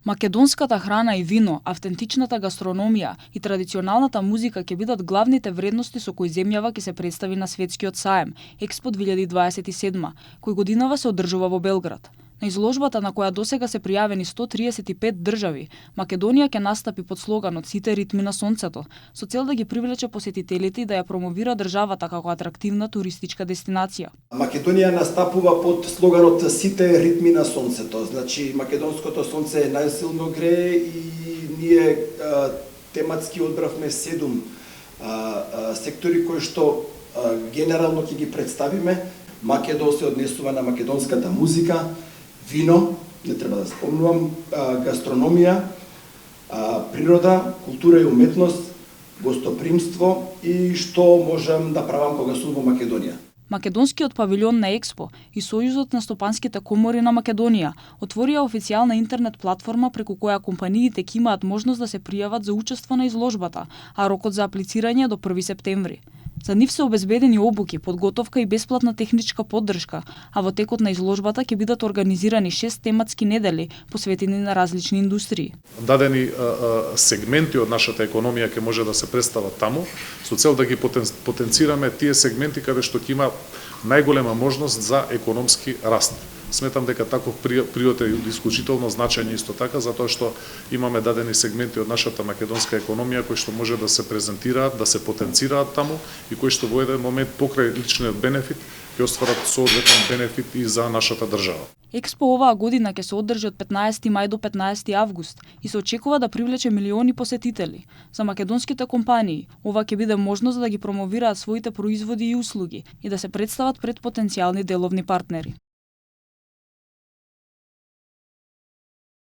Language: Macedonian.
Македонската храна и вино, автентичната гастрономија и традиционалната музика ќе бидат главните вредности со кои земјава ќе се представи на светскиот саем Експо 2027, кој годинава се одржува во Белград. На изложбата на која досега се пријавени 135 држави, Македонија ќе настапи под слоганот "Сите ритми на сонцето", со цел да ги привлече посетителите и да ја промовира државата како атрактивна туристичка дестинација. Македонија настапува под слоганот "Сите ритми на сонцето". Значи, македонското сонце е најсилно грее и ние тематски одбравме 7 сектори кои што генерално ќе ги представиме. Македо се однесува на македонската музика, вино, не треба да спомнувам, гастрономија, природа, култура и уметност, гостопримство и што можам да правам кога сум во Македонија. Македонскиот павилјон на Експо и Сојузот на стопанските комори на Македонија отворија официјална интернет платформа преку која компаниите ќе имаат можност да се пријават за учество на изложбата, а рокот за аплицирање до 1 септември. За нив се обезбедени обуки, подготовка и бесплатна техничка поддршка, а во текот на изложбата ќе бидат организирани 6 тематски недели посветени на различни индустрии. Дадени сегменти од нашата економија ќе може да се представат таму, со цел да ги потенцираме тие сегменти каде што ќе има најголема можност за економски раст. Сметам дека таков приот е исклучително значајен исто така, затоа што имаме дадени сегменти од нашата македонска економија кои што може да се презентираат, да се потенцираат таму и кои што во еден момент покрај личниот бенефит ќе остварат соодветен бенефит и за нашата држава. Експо оваа година ќе се одржи од 15 мај до 15 август и се очекува да привлече милиони посетители. За македонските компании ова ќе биде можност да ги промовираат своите производи и услуги и да се представат пред потенцијални деловни партнери.